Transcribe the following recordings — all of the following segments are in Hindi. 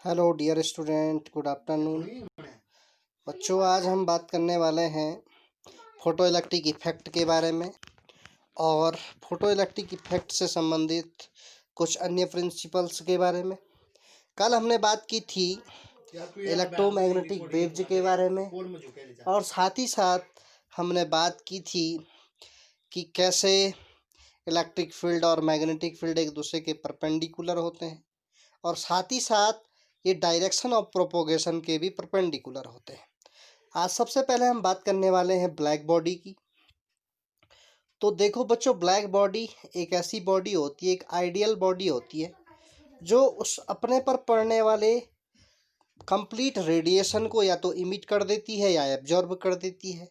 Hello dear student, good afternoon. बच्चों, आज हम बात करने वाले हैं फोटो इलेक्ट्रिक इफेक्ट के बारे में और फोटो इलेक्ट्रिक इफेक्ट से संबंधित कुछ अन्य प्रिंसिपल्स के बारे में। कल हमने बात की थी इलेक्ट्रोमैग्नेटिक वेव्स के बारे में और साथ ही साथ हमने बात की थी कि कैसे इलेक्ट्रिक फील्ड और मैग्नेटिक फील्ड एक दूसरे के परपेंडिकुलर होते हैं और साथ ही साथ ये डायरेक्शन ऑफ प्रोपोगेशन के भी परपेंडिकुलर होते हैं। आज सबसे पहले हम बात करने वाले हैं ब्लैक बॉडी की। तो देखो बच्चों, ब्लैक बॉडी एक ऐसी बॉडी होती है, एक आइडियल बॉडी होती है जो उस अपने पर पड़ने वाले कंप्लीट रेडिएशन को या तो इमिट कर देती है या एब्जॉर्ब कर देती है।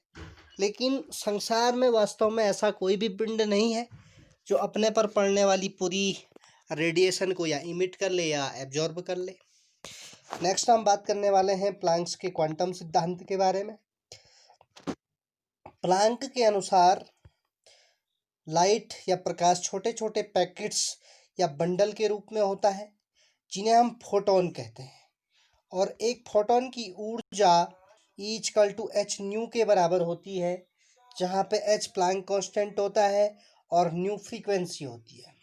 लेकिन संसार में वास्तव में ऐसा कोई भी पिंड नहीं है जो अपने पर पड़ने वाली पूरी रेडिएशन को या इमिट कर ले या एब्जॉर्ब कर ले। नेक्स्ट हम बात करने वाले हैं प्लैंक्स के क्वांटम सिद्धांत के बारे में। प्लैंक के अनुसार लाइट या प्रकाश छोटे छोटे पैकेट्स या बंडल के रूप में होता है जिन्हें हम फोटोन कहते हैं और एक फोटोन की ऊर्जा E=h न्यू के बराबर होती है, जहाँ पे h प्लैंक कांस्टेंट होता है और न्यू फ्रीक्वेंसी होती है।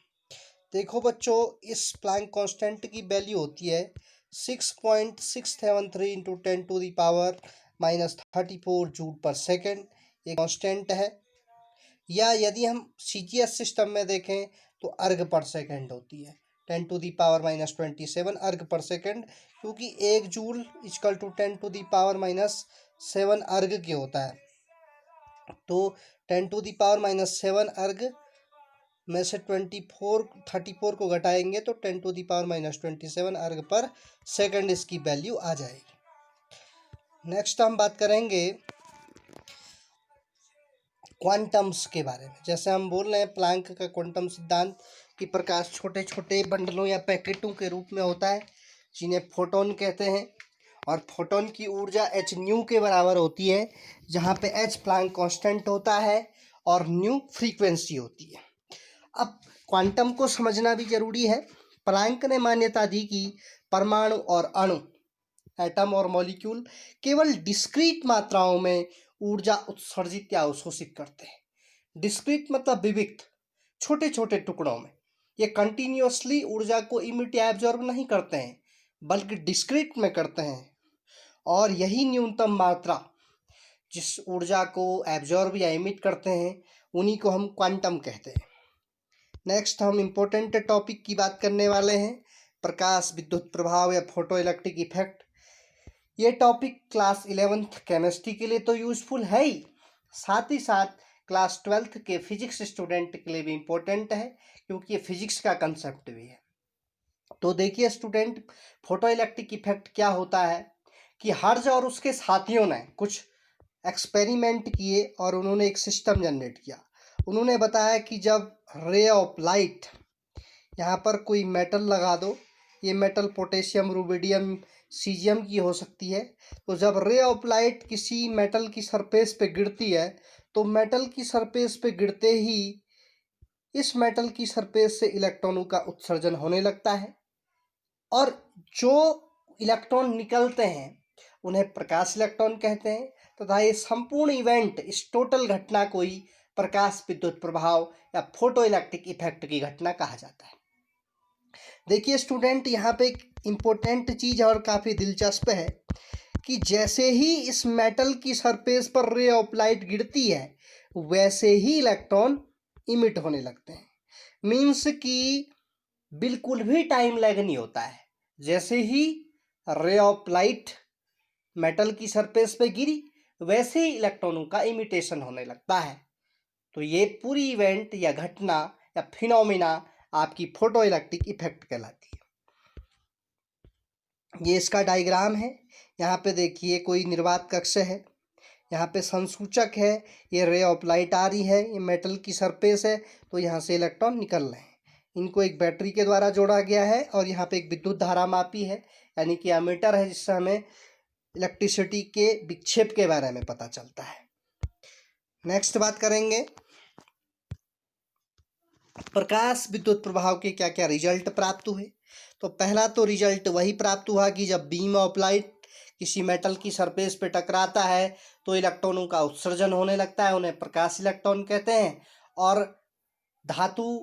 देखो बच्चों, इस प्लैंक कांस्टेंट की वैल्यू होती है 6.673 इंटू 10⁻⁻34 जूल पर सेकेंड। ये कांस्टेंट है। या यदि हम CGS सिस्टम में देखें तो अर्ग पर सेकेंड होती है 10⁻27 अर्ग पर सेकेंड, क्योंकि 1 जूल इक्वल टू 10⁻7 अर्ग के होता है। तो 10⁻7 अर्ग में से 34 को घटाएंगे तो 10⁻27 अर्ग पर सेकंड इसकी वैल्यू आ जाएगी। नेक्स्ट हम बात करेंगे क्वांटम्स के बारे में। जैसे हम बोल रहे हैं प्लैंक का क्वांटम सिद्धांत कि प्रकाश छोटे छोटे बंडलों या पैकेटों के रूप में होता है जिन्हें फोटोन कहते हैं और फोटोन की ऊर्जा h न्यू के बराबर होती है, जहाँ पे h प्लैंक कांस्टेंट होता है और न्यू फ्रीक्वेंसी होती है। अब क्वांटम को समझना भी जरूरी है। प्लैंक ने मान्यता दी कि परमाणु और अणु, एटम और मॉलिक्यूल केवल डिस्क्रीट मात्राओं में ऊर्जा उत्सर्जित या अवशोषित करते हैं। डिस्क्रीट मतलब विविक्त, छोटे छोटे टुकड़ों में। ये कंटिन्यूअसली ऊर्जा को इमिट या एब्जॉर्ब नहीं करते हैं, बल्कि डिस्क्रीट में करते हैं। और यही न्यूनतम मात्रा जिस ऊर्जा को एब्जॉर्ब या इमिट करते हैं उन्हीं को हम क्वांटम कहते हैं। नेक्स्ट हम इम्पोर्टेंट टॉपिक की बात करने वाले हैं, प्रकाश विद्युत प्रभाव या फोटो इलेक्ट्रिक इफेक्ट। ये टॉपिक क्लास 11th केमिस्ट्री के लिए तो यूजफुल है ही, साथ ही साथ क्लास 12th के फिजिक्स स्टूडेंट के लिए भी इम्पोर्टेंट है, क्योंकि ये फिजिक्स का कंसेप्ट भी है। तो देखिए स्टूडेंट, फोटो इलेक्ट्रिक इफेक्ट क्या होता है कि हर्ज और उसके साथियों ने कुछ एक्सपेरिमेंट किए और उन्होंने एक सिस्टम जनरेट किया। उन्होंने बताया कि जब रे ऑफ लाइट, यहाँ पर कोई मेटल लगा दो, ये मेटल पोटेशियम, रुबिडियम, सीजियम की हो सकती है। तो जब रे ऑफ लाइट किसी मेटल की सरफेस पे गिरती है तो मेटल की सरफेस पे गिरते ही इस मेटल की सरफेस से इलेक्ट्रॉनों का उत्सर्जन होने लगता है और जो इलेक्ट्रॉन निकलते हैं उन्हें प्रकाश इलेक्ट्रॉन कहते हैं। तथा ये संपूर्ण इवेंट, इस टोटल घटना को ही प्रकाश विद्युत प्रभाव या फोटो इलेक्ट्रिक इफेक्ट की घटना कहा जाता है। देखिए स्टूडेंट, यहाँ पे एक इम्पोर्टेंट चीज़ और काफ़ी दिलचस्प है कि जैसे ही इस मेटल की सरफेस पर रे ऑफ लाइट गिरती है वैसे ही इलेक्ट्रॉन इमिट होने लगते हैं। मीन्स कि बिल्कुल भी टाइम लैग नहीं होता है। जैसे ही रे ऑफ लाइट मेटल की सरफेस पे गिरी वैसे ही इलेक्ट्रॉनों का इमिटेशन होने लगता है। तो ये पूरी इवेंट या घटना या फिनोमिना आपकी फोटो इलेक्ट्रिक इफेक्ट कहलाती है। ये इसका डायग्राम है। यहाँ पे देखिए कोई निर्वात कक्ष है, यहाँ पे संसूचक है, ये रे ऑफ लाइट आ रही है, ये मेटल की सरफेस है, तो यहाँ से इलेक्ट्रॉन निकल रहे हैं। इनको एक बैटरी के द्वारा जोड़ा गया है और यहाँ पे एक विद्युत धारा मापी है, यानी कि एमीटर है, जिससे हमें इलेक्ट्रिसिटी के विक्षेप के बारे में पता चलता है। नेक्स्ट बात करेंगे प्रकाश विद्युत प्रभाव के क्या क्या रिजल्ट प्राप्त हुए। तो पहला तो रिजल्ट वही प्राप्त हुआ कि जब बीम ऑफ लाइट किसी मेटल की सरफेस पे टकराता है तो इलेक्ट्रॉनों का उत्सर्जन होने लगता है, उन्हें प्रकाश इलेक्ट्रॉन कहते हैं। और धातु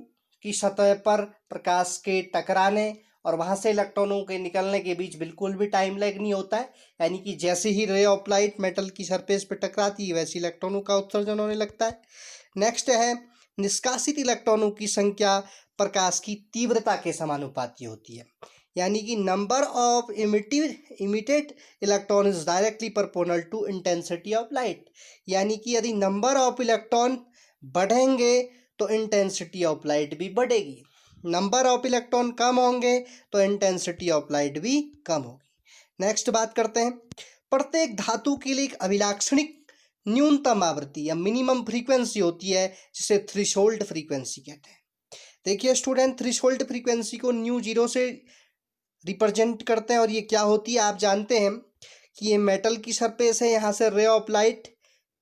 की सतह पर प्रकाश के टकराने और वहाँ से इलेक्ट्रॉनों के निकलने के बीच बिल्कुल भी टाइम लैग नहीं होता है, यानी कि जैसे ही रे ऑफ लाइट मेटल की सरफेस पर टकराती है वैसे इलेक्ट्रॉनों का उत्सर्जन होने लगता है। नेक्स्ट है निष्कासित इलेक्ट्रॉनों की संख्या प्रकाश की तीव्रता के समानुपाती होती है, यानी कि number of emitted electron is directly proportional to intensity of light, यानी कि यदि नंबर ऑफ इलेक्ट्रॉन बढ़ेंगे तो इंटेंसिटी ऑफ लाइट भी बढ़ेगी, नंबर ऑफ इलेक्ट्रॉन कम होंगे तो इंटेंसिटी ऑफ लाइट भी कम होगी। नेक्स्ट बात करते हैं, प्रत्येक धातु के लिए एक अभिलाक्षणिक न्यूनतम आवृत्ति या मिनिमम फ्रीक्वेंसी होती है जिसे थ्रेशोल्ड फ्रीक्वेंसी कहते हैं। देखिए स्टूडेंट, थ्रेशोल्ड फ्रीक्वेंसी को न्यू जीरो से रिप्रेजेंट करते हैं और ये क्या होती है आप जानते हैं कि ये मेटल की सरफेस है, यहाँ से रे ऑफ लाइट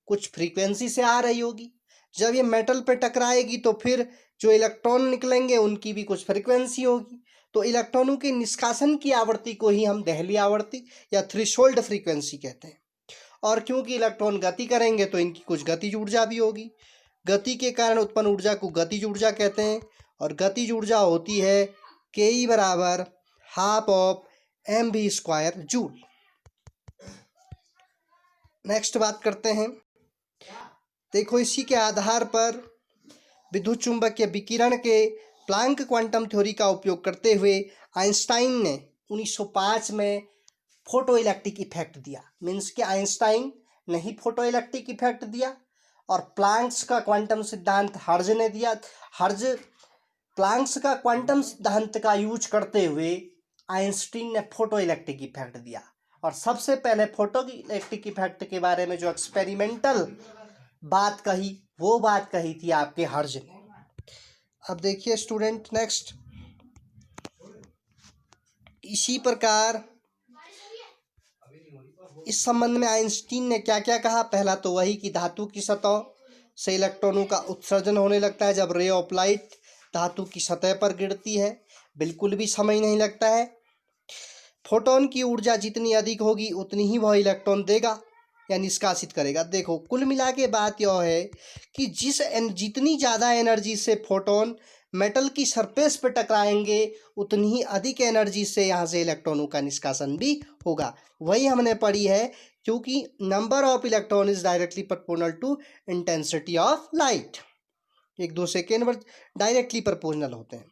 कुछ फ्रीक्वेंसी से आ रही होगी, जब ये मेटल पे टकराएगी तो फिर जो इलेक्ट्रॉन निकलेंगे उनकी भी कुछ फ्रीक्वेंसी होगी, तो इलेक्ट्रॉनों के निष्कासन की आवृत्ति को ही हम दहली आवृत्ति या थ्रेशोल्ड फ्रीक्वेंसी कहते हैं। और क्योंकि इलेक्ट्रॉन गति करेंगे तो इनकी कुछ गतिज ऊर्जा भी होगी, गति के कारण उत्पन्न ऊर्जा को गतिज ऊर्जा कहते हैं, और गतिज ऊर्जा होती है के बराबर half of mv² joule. Next बात करते हैं, देखो इसी के आधार पर विद्युत चुंबकीय विकिरण के प्लांक क्वांटम थ्योरी का उपयोग करते हुए आइंस्टाइन ने 1905 में फोटो इलेक्ट्रिक इफेक्ट दिया। मीन्स कि आइंस्टाइन ने ही फोटो इलेक्ट्रिक इफेक्ट दिया और प्लांक्स का क्वांटम सिद्धांत हर्ज ने दिया। प्लांक्स का क्वांटम सिद्धांत का यूज करते हुए आइंस्टाइन ने फोटो इलेक्ट्रिक इफेक्ट दिया, और सबसे पहले फोटो इलेक्ट्रिक इफेक्ट के बारे में जो एक्सपेरिमेंटल बात कही वो बात कही थी आपके हर्ज ने। अब देखिए स्टूडेंट नेक्स्ट, इसी प्रकार इस संबंध में आइंस्टीन ने क्या क्या कहा। पहला तो वही कि धातु की सतह से इलेक्ट्रॉनों का उत्सर्जन होने लगता है जब रे ऑफ लाइट धातु की सतह पर गिरती है, बिल्कुल भी समय नहीं लगता है। फोटोन की ऊर्जा जितनी अधिक होगी उतनी ही वह इलेक्ट्रॉन देगा या निष्कासित करेगा। देखो कुल मिला के बात यह है कि जितनी ज़्यादा एनर्जी से फोटोन मेटल की सरफेस पर टकराएंगे उतनी ही अधिक एनर्जी से यहाँ से इलेक्ट्रॉनों का निष्कासन भी होगा। वही हमने पढ़ी है, क्योंकि number of electron is directly proportional to intensity of light, एक दूसरे के डायरेक्टली प्रोपोर्शनल होते हैं।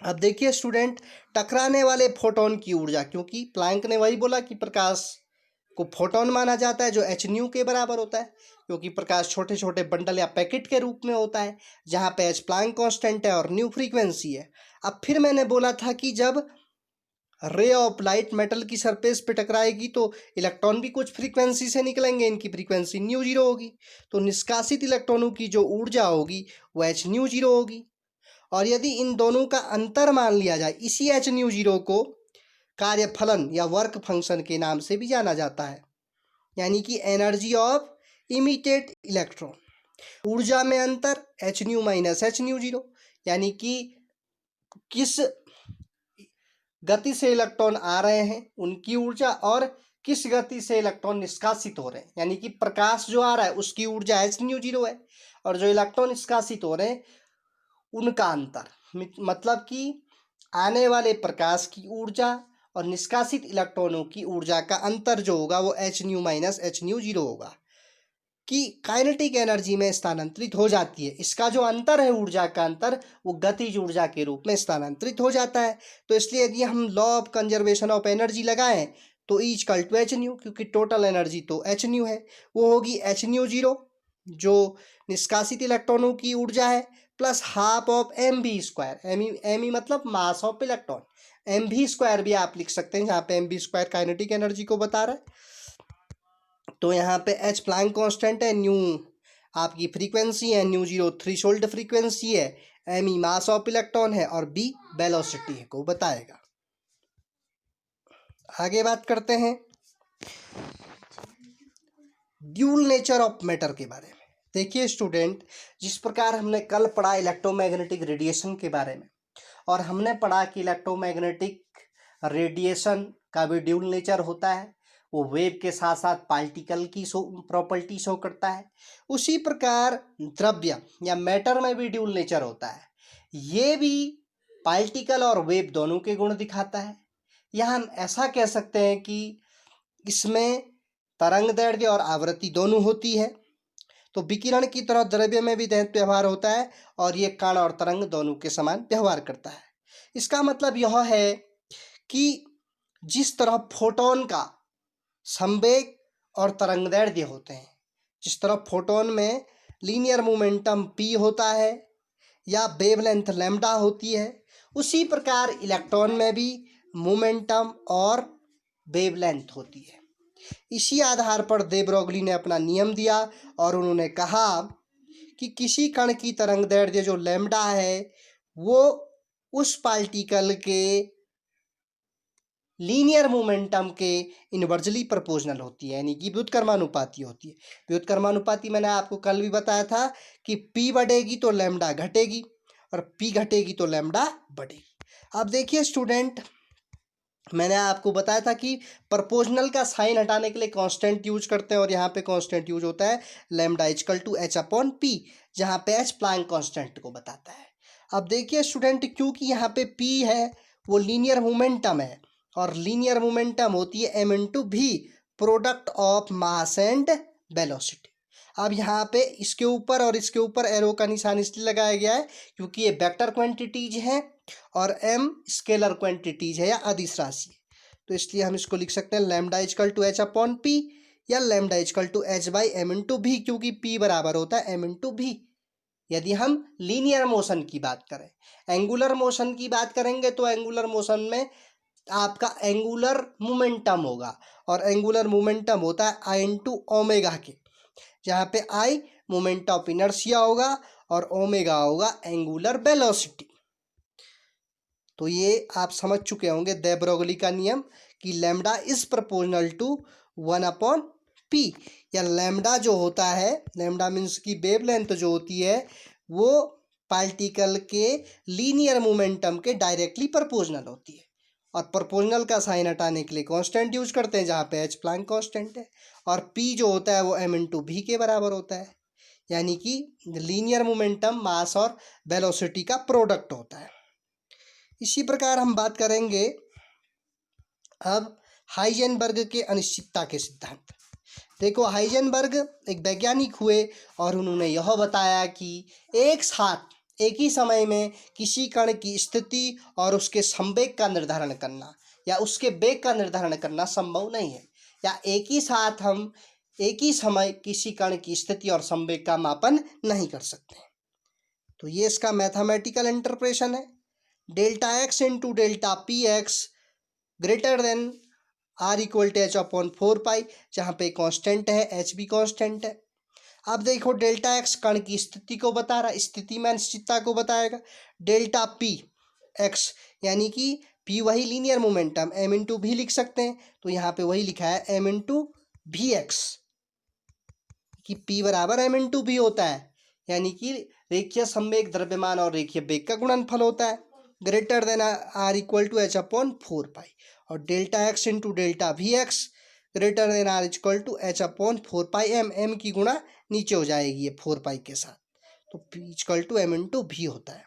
अब देखिए स्टूडेंट, टकराने वाले फोटोन की ऊर्जा, क्योंकि प्लैंक ने वही बोला कि प्रकाश को फोटोन माना जाता है जो h के बराबर होता है, क्योंकि प्रकाश छोटे छोटे बंडल या पैकेट के रूप में होता है, जहाँ पे h प्लैंक कांस्टेंट है और न्यू फ्रीक्वेंसी है। अब फिर मैंने बोला था कि जब रे ऑफ लाइट मेटल की सरफेस पे टकराएगी तो इलेक्ट्रॉन भी कुछ फ्रीक्वेंसी से निकलेंगे, इनकी फ्रीक्वेंसी न्यू जीरो होगी, तो निष्कासित इलेक्ट्रॉनों की जो ऊर्जा होगी वो h न्यू जीरो होगी। और यदि इन दोनों का अंतर मान लिया जाए, इसी h न्यू जीरो को कार्यफलन या वर्क फंक्शन के नाम से भी जाना जाता है, यानी कि एनर्जी ऑफ इमिटेड इलेक्ट्रॉन, ऊर्जा में अंतर h new minus h mu zero, यानी कि किस गति से इलेक्ट्रॉन आ रहे हैं उनकी ऊर्जा और किस गति से इलेक्ट्रॉन निष्कासित हो रहे हैं, यानी कि प्रकाश जो आ रहा है उसकी ऊर्जा h न्यू जीरो है और जो इलेक्ट्रॉन निष्कासित हो रहे हैं उनका अंतर, मतलब कि आने वाले प्रकाश की ऊर्जा और निष्कासित इलेक्ट्रॉनों की ऊर्जा का अंतर जो होगा वो h new minus h mu zero होगा, कि काइनेटिक एनर्जी में स्थानांतरित हो जाती है। इसका जो अंतर है ऊर्जा का अंतर, वो गतिज ऊर्जा के रूप में स्थानांतरित हो जाता है। तो इसलिए यदि हम law of conservation of energy लगाएं तो E equal to h nu, क्योंकि टोटल एनर्जी तो h न्यू है, वो होगी h न्यू जीरो जो निष्कासित इलेक्ट्रॉनों की ऊर्जा है plus half of mv², M मतलब मास ऑफ इलेक्ट्रॉन, mv² भी आप लिख सकते हैं, जहाँ पे mv² काइनेटिक एनर्जी को बता रहा है। तो यहाँ पे h प्लैंक कांस्टेंट है, न्यू आपकी फ्रीक्वेंसी है, न्यू जीरो थ्रेशोल्ड फ्रीक्वेंसी है, m मास ऑफ इलेक्ट्रॉन है और b वेलोसिटी है को बताएगा। आगे बात करते हैं ड्यूल नेचर ऑफ मैटर के बारे में। देखिए स्टूडेंट, जिस प्रकार हमने कल पढ़ा इलेक्ट्रोमैग्नेटिक रेडिएशन के बारे में और हमने पढ़ा कि इलेक्ट्रोमैग्नेटिक रेडिएशन का भी ड्यूल नेचर होता है, वो वेव के साथ साथ पार्टिकल की प्रॉपर्टी शो करता है। उसी प्रकार द्रव्य या मैटर में भी ड्यूल नेचर होता है, ये भी पार्टिकल और वेव दोनों के गुण दिखाता है। या हम ऐसा कह सकते हैं कि इसमें तरंगदैर्घ्य और आवृत्ति दोनों होती है। तो विकिरण की तरह द्रव्य में भी दैनिक व्यवहार होता है और ये कण और तरंग दोनों के समान व्यवहार करता है। इसका मतलब यह है कि जिस तरह फोटोन का संवेग और तरंगदैर्घ्य होते हैं, जिस तरह फोटोन में लीनियर मोमेंटम p होता है या वेवलेंथ लैम्डा होती है, उसी प्रकार इलेक्ट्रॉन में भी मोमेंटम और वेवलेंथ होती है। इसी आधार पर दे ब्रोगली ने अपना नियम दिया और उन्होंने कहा कि किसी कण की तरंगदैर्घ्य जो लैम्डा है वो उस पार्टिकल के लीनियर मोमेंटम के इनवर्जली प्रोपोर्शनल होती है, यानी कि व्युत्क्रमानुपाती होती है। व्युत्क्रमानुपाती मैंने आपको कल भी बताया था कि p बढ़ेगी तो लैम्डा घटेगी और p घटेगी तो लैम्डा बढ़ेगी। अब देखिए स्टूडेंट, मैंने आपको बताया था कि प्रोपोर्शनल का साइन हटाने के लिए कांस्टेंट यूज करते हैं और यहाँ पे कांस्टेंट यूज होता है lambda equal to h upon p, जहाँ पे h प्लैंक कांस्टेंट को बताता है। अब देखिए स्टूडेंट, क्योंकि यहाँ पे p है वो लीनियर मोमेंटम है और लीनियर मोमेंटम होती है m इंटू भी, product of mass and velocity. अब यहाँ पे इसके ऊपर और इसके ऊपर एरो का निशान इसलिए लगाया गया है क्योंकि ये वेक्टर क्वांटिटीज हैं और m स्केलर क्वांटिटीज है या अदिश राशि है, तो इसलिए हम इसको लिख सकते हैं lambda equal to h upon p या lambda equal to h by m into v, क्योंकि p बराबर होता है m इंटू भी यदि हम लीनियर मोशन की बात करें। एंगुलर मोशन की बात करेंगे तो एंगुलर मोशन में आपका एंगुलर मोमेंटम होगा और एंगुलर मोमेंटम होता है आई इंटू ओमेगा के, जहाँ पे आई मोमेंट ऑफ इनर्शिया होगा और ओमेगा होगा एंगुलर वेलोसिटी। तो ये आप समझ चुके होंगे दे ब्रोगली का नियम कि lambda is proportional to 1 upon p, या लैम्डा जो होता है, लैम्डा मीन्स की वेवलेंथ जो होती है वो पार्टिकल के लीनियर मोमेंटम के डायरेक्टली प्रोपोर्शनल होती है। और प्रोपोर्शनल का साइन हटाने के लिए कांस्टेंट यूज करते हैं जहाँ पे h प्लैंक कांस्टेंट है और p जो होता है वो m इंटू भी के बराबर होता है, यानी कि लीनियर मोमेंटम मास और वेलोसिटी का प्रोडक्ट होता है। इसी प्रकार हम बात करेंगे अब हाइजेनबर्ग के अनिश्चितता के सिद्धांत। देखो, हाइजेनबर्ग एक वैज्ञानिक हुए और उन्होंने यह बताया कि एक साथ एक ही समय में किसी कण की स्थिति और उसके संवेग का निर्धारण करना या उसके वेग का निर्धारण करना संभव नहीं है, या एक ही साथ हम एक ही समय किसी कण की स्थिति और संवेग का मापन नहीं कर सकते। तो ये इसका मैथमेटिकल इंटरप्रेशन है। Delta x into delta p x greater than or equal to h upon 4 pi, जहाँ पे कांस्टेंट है एच भी कांस्टेंट है। अब देखो, डेल्टा एक्स कण की स्थिति को बता रहा है, स्थिति में अनिश्चितता को बताएगा। डेल्टा पी एक्स यानी कि पी वही लीनियर मोमेंटम एम इंटू भी लिख सकते हैं, तो यहाँ पे वही लिखा है एम इंटू भी एक्स, कि पी बराबर एम इंटू भी होता है, यानी कि रेखीय संवेग द्रव्यमान और रेखीय वेग का गुणनफल होता है, greater than or equal to h upon 4 pi. और delta x into delta v x greater than or equal to h upon 4 pi m, m की गुणा नीचे हो जाएगी ये 4 पाई के साथ, तो p equal to m into v होता है।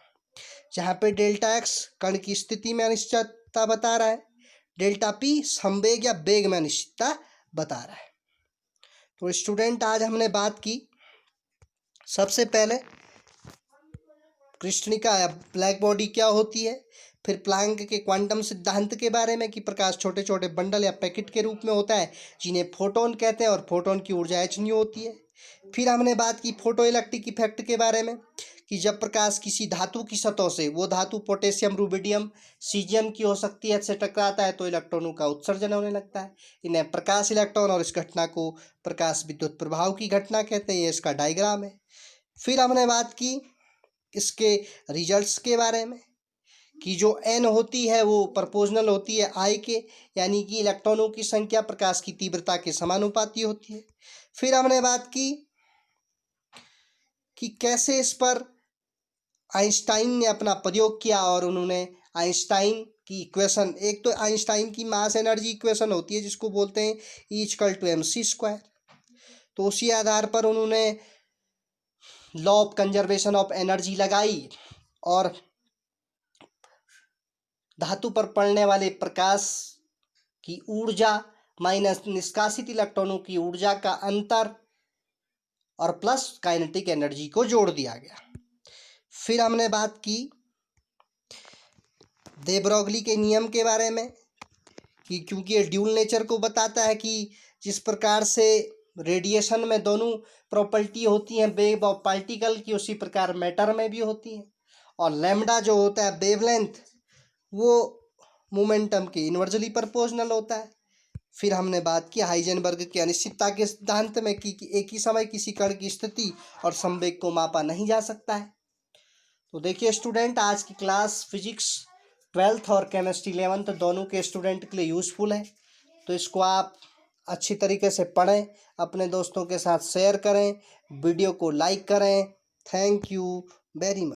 जहाँ पे डेल्टा एक्स कण की स्थिति में अनिश्चितता बता रहा है, डेल्टा पी संवेग या वेग में अनिश्चितता बता रहा है। तो स्टूडेंट, आज हमने बात की सबसे पहले कृष्णिका या ब्लैक बॉडी क्या होती है, फिर प्लैंक के क्वांटम सिद्धांत के बारे में कि प्रकाश छोटे छोटे बंडल या पैकेट के रूप में होता है जिन्हें फोटोन कहते हैं और फोटोन की ऊर्जा h न्यू होती है। फिर हमने बात की फोटो इलेक्ट्रिक इफेक्ट के बारे में कि जब प्रकाश किसी धातु की सतह से, वो धातु पोटेशियम, रुबिडियम, सीजियम की हो सकती है, से टकराता है तो इलेक्ट्रॉनों का उत्सर्जन होने लगता है। इन्हें प्रकाश इलेक्ट्रॉन और इस घटना को प्रकाश विद्युत प्रभाव की घटना कहते हैं। ये इसका डायग्राम है। फिर हमने बात की इसके रिजल्ट्स के बारे में कि जो n होती है वो प्रोपोर्शनल होती है I के, यानी कि इलेक्ट्रॉनों की संख्या प्रकाश की तीव्रता के समानुपाती होती है। फिर हमने बात की कि कैसे इस पर आइंस्टाइन ने अपना प्रयोग किया और उन्होंने आइंस्टाइन की इक्वेशन, एक तो आइंस्टाइन की मास एनर्जी इक्वेशन होती है जिसको बोलते हैं E=mc², तो उसी आधार पर उन्होंने law of conservation of energy लगाई और धातु पर पड़ने वाले प्रकाश की ऊर्जा माइनस निष्कासित इलेक्ट्रॉनों की ऊर्जा का अंतर और प्लस काइनेटिक एनर्जी को जोड़ दिया गया। फिर हमने बात की दे ब्रॉगली के नियम के बारे में कि क्योंकि ये ड्यूल नेचर को बताता है कि जिस प्रकार से रेडिएशन में दोनों प्रॉपर्टी होती हैं वेव और पार्टिकल की, उसी प्रकार मैटर में भी होती हैं। और लैम्डा जो होता है वेवलेंथ, वो मोमेंटम के इन्वर्सली प्रोपोर्शनल होता है। फिर हमने बात की हाइजेनबर्ग की अनिश्चितता के सिद्धांत में कि एक ही समय किसी कण की स्थिति और संवेग को मापा नहीं जा सकता है। तो देखिए स्टूडेंट, आज की क्लास फिजिक्स 12th और केमिस्ट्री 11th दोनों के स्टूडेंट के लिए यूज़फुल है, तो इसको आप अच्छी तरीके से पढ़ें, अपने दोस्तों के साथ शेयर करें, वीडियो को लाइक करें। Thank you very much.